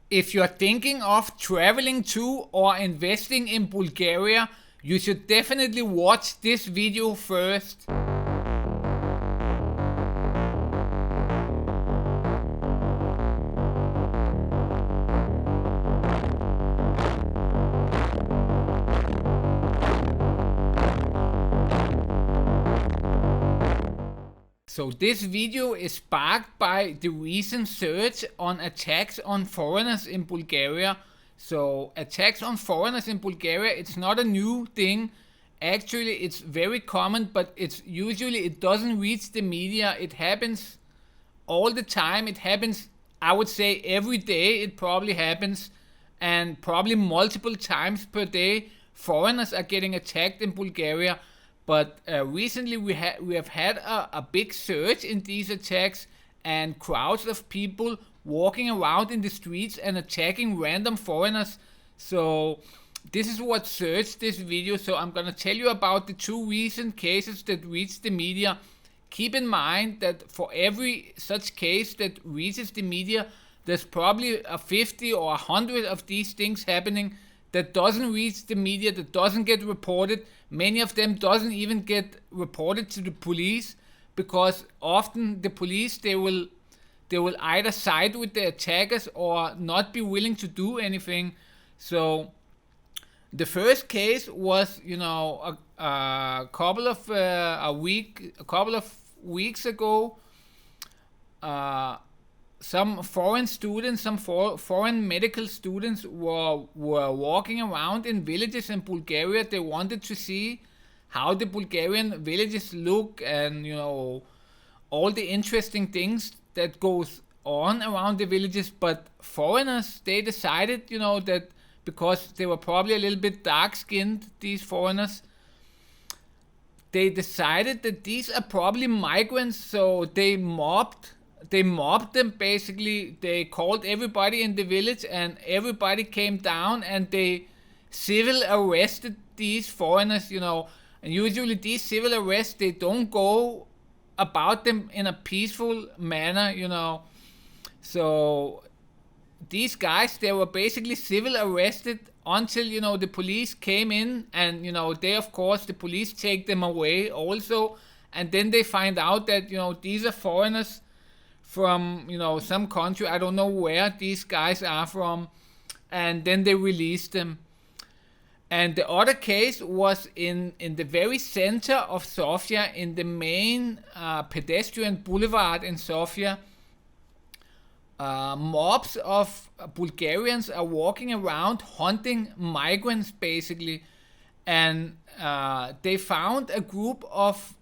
If you're thinking of traveling to or investing in Bulgaria, you should definitely watch this video first. So this video is sparked by the recent surge on attacks on foreigners in Bulgaria. So attacks on foreigners in Bulgaria, it's not a new thing. Actually, it's very common, but it doesn't reach the media. It happens all the time. It happens, I would say, every day. It probably happens, and probably multiple times per day. Foreigners are getting attacked in Bulgaria. But recently we have had a big surge in these attacks, and crowds of people walking around in the streets and attacking random foreigners. So this is what surged this video. So I'm gonna tell you about the two recent cases that reached the media. Keep in mind that for every such case that reaches the media, there's probably a 50 or 100 of these things happening that doesn't reach the media, that doesn't get reported. Many of them doesn't even get reported to the police, because often the police, they will either side with the attackers or not be willing to do anything. So the first case was, a couple of weeks ago. Some foreign students, foreign medical students were walking around in villages in Bulgaria. They wanted to see how the Bulgarian villages look, and all the interesting things that goes on around the villages. But foreigners, they decided, that because they were probably a little bit dark-skinned, these foreigners, they decided that these are probably migrants, so they mobbed them. Basically, they called everybody in the village, and everybody came down, and they civil arrested these foreigners, and usually these civil arrests, they don't go about them in a peaceful manner, so these guys, they were basically civil arrested until the police came in, and they, of course, the police take them away also, and then they find out that these are foreigners from some country. I don't know where these guys are from, and then they released them. And the other case was in the very center of Sofia, in the main pedestrian boulevard in Sofia. Mobs of Bulgarians are walking around hunting migrants, basically, and they found a group of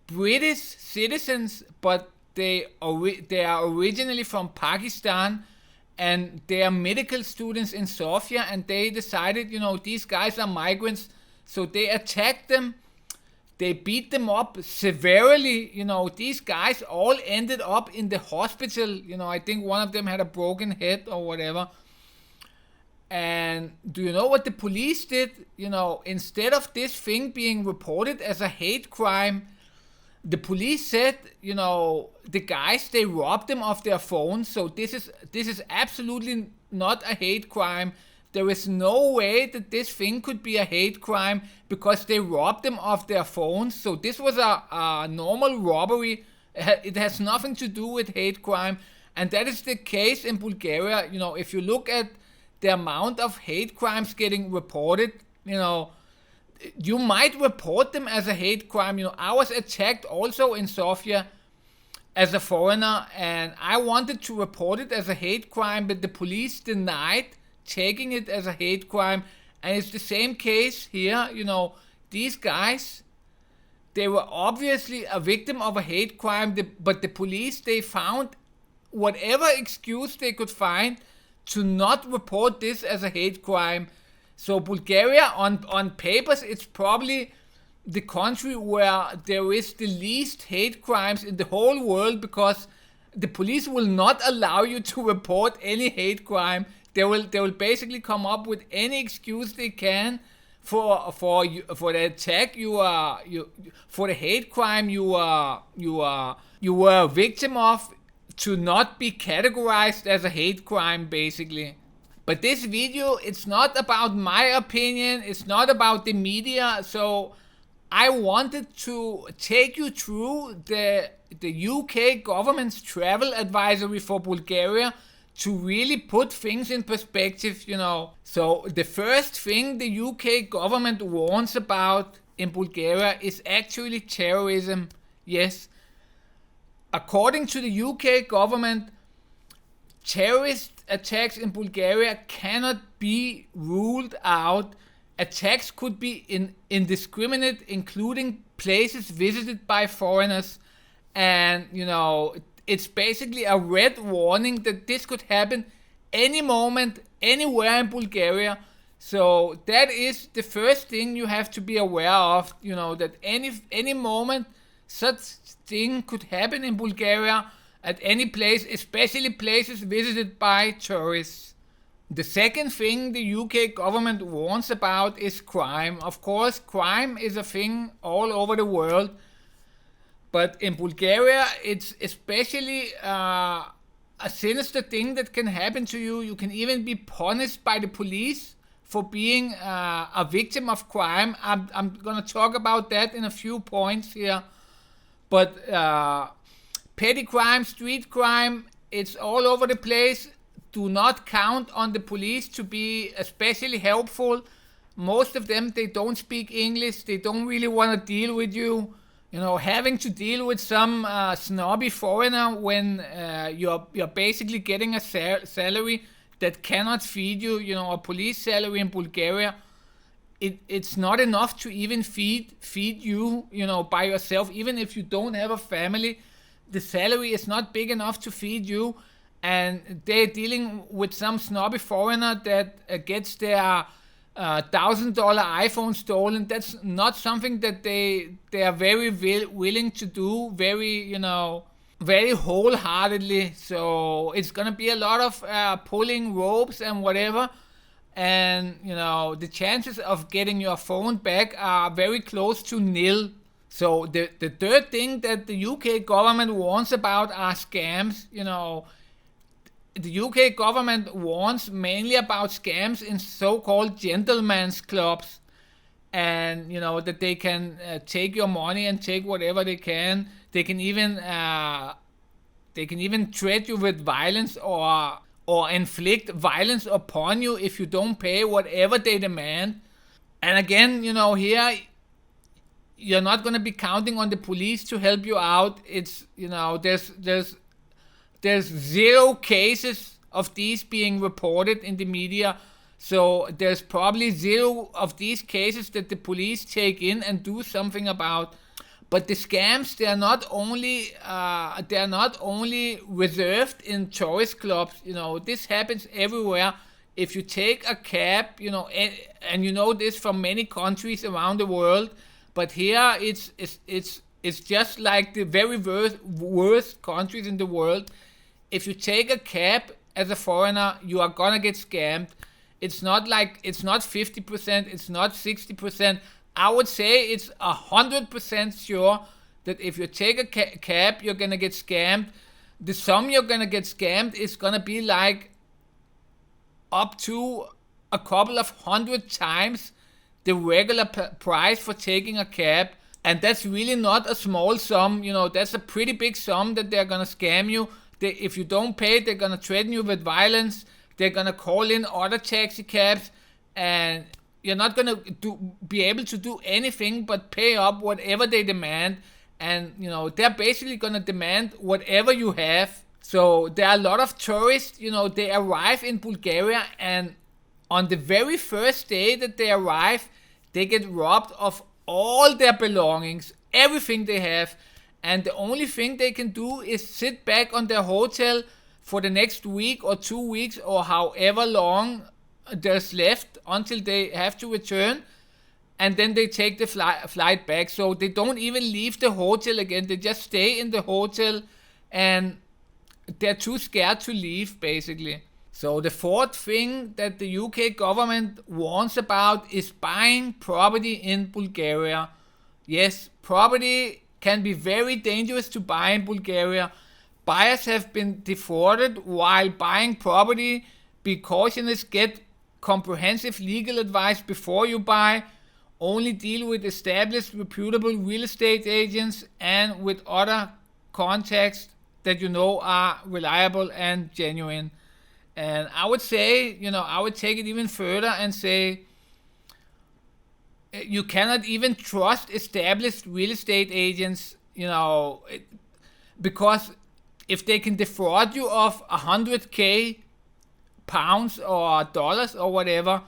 British citizens, but they are originally from Pakistan, and they are medical students in Sofia, and they decided, these guys are migrants, so they attacked them. They beat them up severely. These guys all ended up in the hospital. I think one of them had a broken head or whatever. And do you know what the police did? Instead of this thing being reported as a hate crime, the police said, the guys, they robbed them of their phones. So this is absolutely not a hate crime. There is no way that this thing could be a hate crime, because they robbed them of their phones. So this was a normal robbery. It has nothing to do with hate crime. And that is the case in Bulgaria. If you look at the amount of hate crimes getting reported, you might report them as a hate crime. I was attacked also in Sofia as a foreigner, and I wanted to report it as a hate crime, but the police denied taking it as a hate crime. And it's the same case here. These guys, they were obviously a victim of a hate crime, but the police, they found whatever excuse they could find to not report this as a hate crime. So Bulgaria, on papers, it's probably the country where there is the least hate crimes in the whole world, because the police will not allow you to report any hate crime. They will basically come up with any excuse they can for the attack for the hate crime you were a victim of. to not be categorized as a hate crime, basically. But this video, it's not about my opinion, it's not about the media, so I wanted to take you through the UK government's travel advisory for Bulgaria to really put things in perspective, you know. So the first thing the UK government warns about in Bulgaria is actually terrorism. Yes. According to the UK government, terrorist attacks in Bulgaria cannot be ruled out. Attacks could be indiscriminate, including places visited by foreigners. And, you know, it's basically a red warning that this could happen any moment, anywhere in Bulgaria. So that is the first thing you have to be aware of, you know, that any moment such thing could happen in Bulgaria at any place, especially places visited by tourists. The second thing the UK government warns about is crime. Of course, crime is a thing all over the world, but in Bulgaria, it's especially a sinister thing that can happen to you. You can even be punished by the police for being a victim of crime. I'm gonna talk about that in a few points here, but petty crime, street crime, it's all over the place. Do not count on the police to be especially helpful. Most of them, they don't speak English. They don't really want to deal with you. You know, having to deal with some snobby foreigner when you're basically getting a salary that cannot feed you. You know, a police salary in Bulgaria, it's not enough to even feed you, you know, by yourself. Even if you don't have a family, the salary is not big enough to feed you. And they're dealing with some snobby foreigner that gets their $1,000 iPhone stolen. That's not something that they are very willing to do, very wholeheartedly. So it's gonna be a lot of pulling ropes and whatever. And you know, the chances of getting your phone back are very close to nil. So the third thing that the UK government warns about are scams. You know, the UK government warns mainly about scams in so-called gentlemen's clubs, and you know that they can take your money and take whatever they can. They can even threat you with violence or inflict violence upon you if you don't pay whatever they demand. And again, you know, here you're not going to be counting on the police to help you out. It's, you know, there's 0 cases of these being reported in the media. So there's probably 0 of these cases that the police take in and do something about. But the scams, they are not only reserved in tourist clubs. You know, this happens everywhere. If you take a cab, you know, and you know this from many countries around the world, but here it's just like the very worst countries in the world. If you take a cab as a foreigner, you are gonna get scammed. It's not 50%, it's not 60%. I would say it's 100% sure that if you take a cab, you're gonna get scammed. The sum you're gonna get scammed is gonna be like up to a couple of 100 times the regular price for taking a cab. And that's really not a small sum. You know, that's a pretty big sum that they're gonna scam you. If you don't pay, they're gonna threaten you with violence. They're gonna call in other taxi cabs, and you're not gonna be able to do anything but pay up whatever they demand. And you know, they're basically gonna demand whatever you have. So there are a lot of tourists, you know, they arrive in Bulgaria, and on the very first day that they arrive, they get robbed of all their belongings, everything they have. And the only thing they can do is sit back on their hotel for the next week or 2 weeks or however long there's left until they have to return. And then they take the flight back. So they don't even leave the hotel again. They just stay in the hotel and they're too scared to leave, basically. So the fourth thing that the UK government warns about is buying property in Bulgaria. Yes, property can be very dangerous to buy in Bulgaria. buyers have been defrauded while buying property. Be cautious, get comprehensive legal advice before you buy. Only deal with established, reputable real estate agents and with other contacts that you know are reliable and genuine. And I would say, I would take it even further and say you cannot even trust established real estate agents, because if they can defraud you of 100k pounds or dollars or whatever,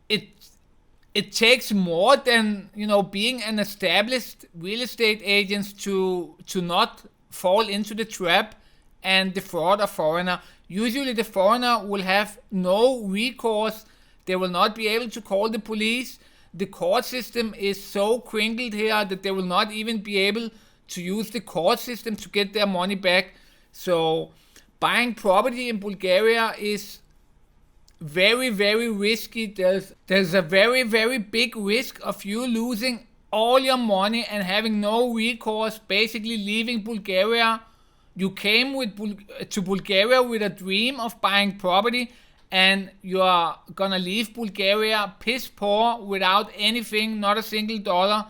it takes more than being an established real estate agent to not fall into the trap and defraud a foreigner. Usually the foreigner will have no recourse. They will not be able to call the police. The court system is so crinkled here that they will not even be able to use the court system to get their money back. So buying property in Bulgaria is very, very risky. There's a very, very big risk of you losing all your money and having no recourse, basically leaving Bulgaria. You came to Bulgaria with a dream of buying property, and you are gonna leave Bulgaria piss poor without anything, not a single dollar,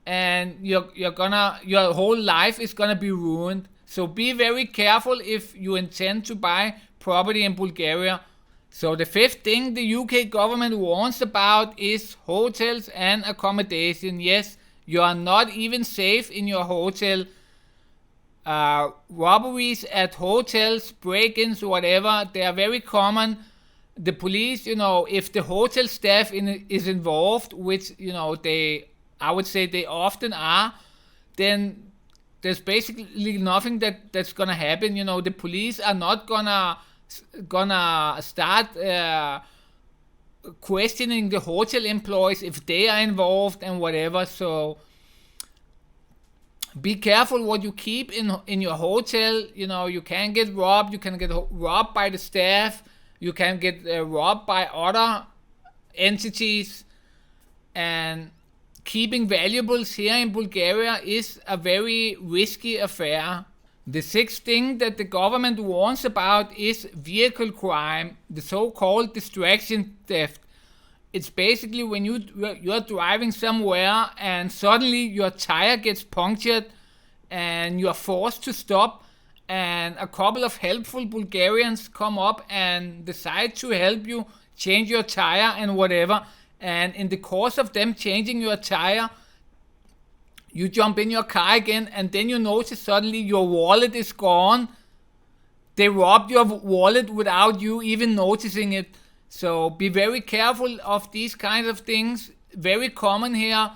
and your whole life is gonna be ruined. So be very careful if you intend to buy property in Bulgaria. So the fifth thing the UK government warns about is hotels and accommodation. Yes, you are not even safe in your hotel. Robberies at hotels, break-ins, whatever, they are very common. The police, if the hotel staff is involved, which, I would say they often are, then there's basically nothing that's gonna happen. The police are not gonna start questioning the hotel employees if they are involved and whatever. So be careful what you keep in your hotel. You can get robbed. You can get robbed by the staff. You can get robbed by other entities. And keeping valuables here in Bulgaria is a very risky affair. The sixth thing that the government warns about is vehicle crime, the so-called distraction theft. It's basically when you're driving somewhere and suddenly your tire gets punctured and you're forced to stop, and a couple of helpful Bulgarians come up and decide to help you change your tire and whatever. And in the course of them changing your tire, you jump in your car again, and then you notice suddenly your wallet is gone. They robbed your wallet without you even noticing it. So be very careful of these kinds of things. Very common here,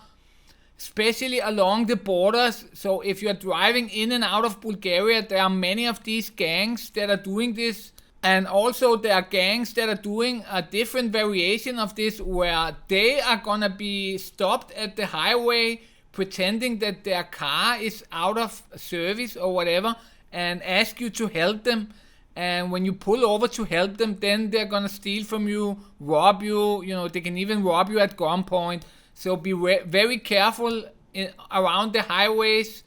especially along the borders. So if you're driving in and out of Bulgaria, there are many of these gangs that are doing this. And also there are gangs that are doing a different variation of this, where they are gonna be stopped at the highway pretending that their car is out of service or whatever, and ask you to help them. And when you pull over to help them, then they're gonna steal from you, rob you. They can even rob you at gunpoint. So be very careful around the highways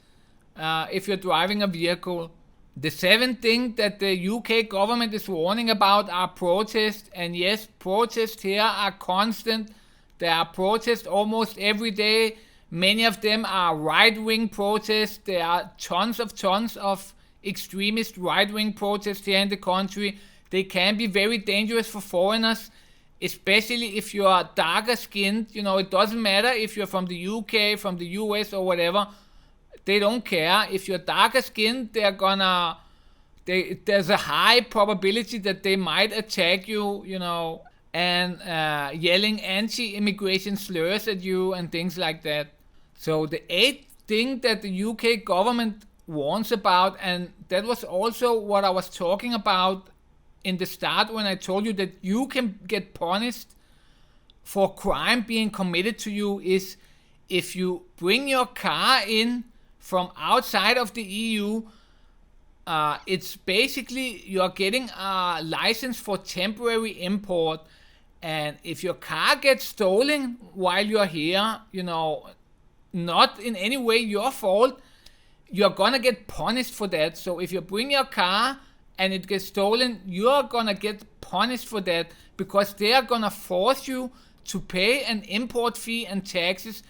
if you're driving a vehicle. The seventh thing that the UK government is warning about are protests. And yes, protests here are constant. There are protests almost every day. Many of them are right-wing protests. There are tons of extremist right-wing protests here in the country. They can be very dangerous for foreigners, especially if you are darker skinned. It doesn't matter if you're from the UK, from the US or whatever. They don't care. If you're darker skinned, there's a high probability that they might attack you, and yelling anti-immigration slurs at you and things like that. So the eighth thing that the UK government warns about, and that was also what I was talking about in the start when I told you that you can get punished for crime being committed to you, is if you bring your car in from outside of the EU, it's basically you're getting a license for temporary import. And if your car gets stolen while you're here, not in any way your fault, you're gonna get punished for that. So if you bring your car and it gets stolen, you're gonna get punished for that, because they are gonna force you to pay an import fee and taxes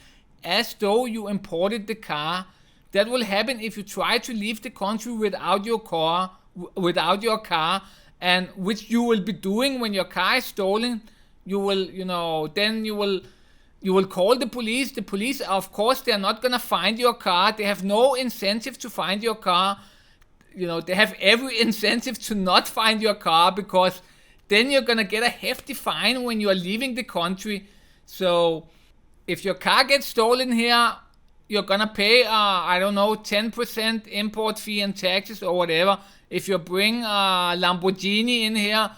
as though you imported the car. That will happen if you try to leave the country without your car, and which you will be doing when your car is stolen. You will, then you will call the police. The police, of course, they are not gonna find your car. They have no incentive to find your car. They have every incentive to not find your car, because then you're gonna get a hefty fine when you are leaving the country. So if your car gets stolen here, you're gonna pay 10% import fee and taxes or whatever. If you bring a Lamborghini in here,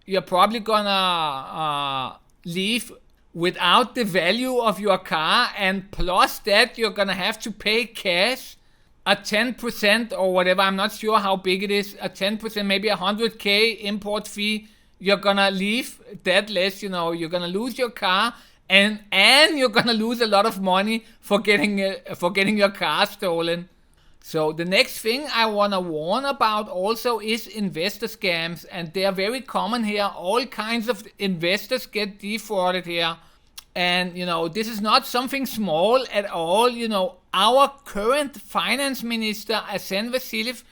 you're probably gonna leave without the value of your car, and plus that you're gonna have to pay cash a 10% or whatever. I'm not sure how big it is. A 10%, maybe 100k import fee. You're gonna leave that less. You're gonna lose your car, and you're gonna lose a lot of money for getting your car stolen. So the next thing I wanna warn about also is investor scams, and they are very common here. All kinds of investors get defrauded here, and this is not something small at all. Our current finance minister Asen Vasiliev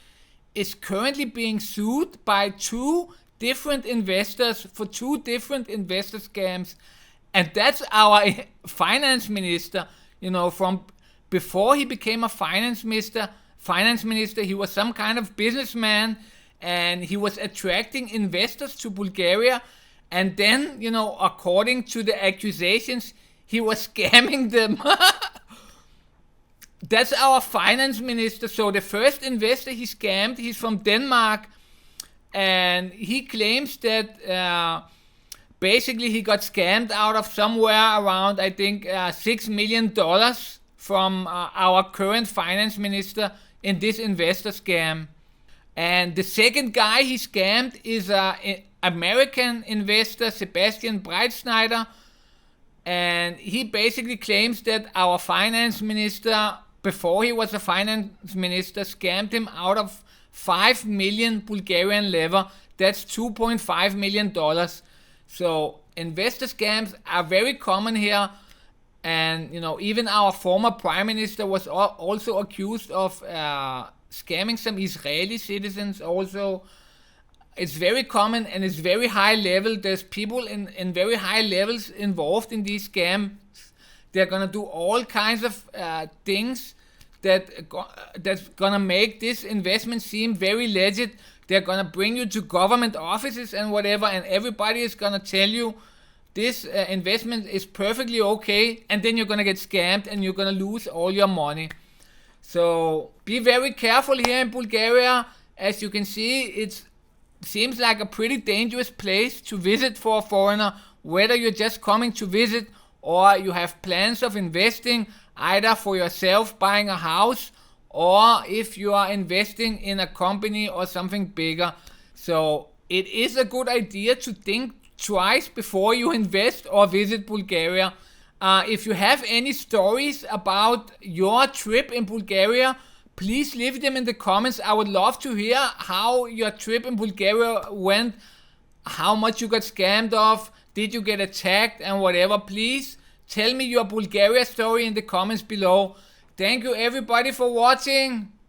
is currently being sued by 2 different investors for 2 different investor scams. And that's our finance minister. From before he became a finance minister, he was some kind of businessman, and he was attracting investors to Bulgaria. And then, according to the accusations, he was scamming them. That's our finance minister. So the first investor he scammed, he's from Denmark, and he claims that basically he got scammed out of somewhere around, I think, $6 million from our current finance minister in this investor scam. And the second guy he scammed is an American investor, Sebastian Breitschneider, and he basically claims that our finance minister, before he was a finance minister, scammed him out of 5 million Bulgarian lever. That's $2.5 million. So investor scams are very common here, and even our former prime minister was also accused of scamming some Israeli citizens also. It's very common, and it's very high level. There's people in very high levels involved in these scams. They're gonna do all kinds of things that's gonna make this investment seem very legit. They're gonna bring you to government offices and whatever, and everybody is gonna tell you this investment is perfectly okay, and then you're gonna get scammed and you're gonna lose all your money. So be very careful here in Bulgaria. As you can see, it seems like a pretty dangerous place to visit for a foreigner, whether you're just coming to visit or you have plans of investing, either for yourself buying a house, or if you are investing in a company or something bigger. So it is a good idea to think twice before you invest or visit Bulgaria. If you have any stories about your trip in Bulgaria, please leave them in the comments. I would love to hear how your trip in Bulgaria went, how much you got scammed off, did you get attacked and whatever. Please tell me your Bulgaria story in the comments below. Thank you everybody for watching.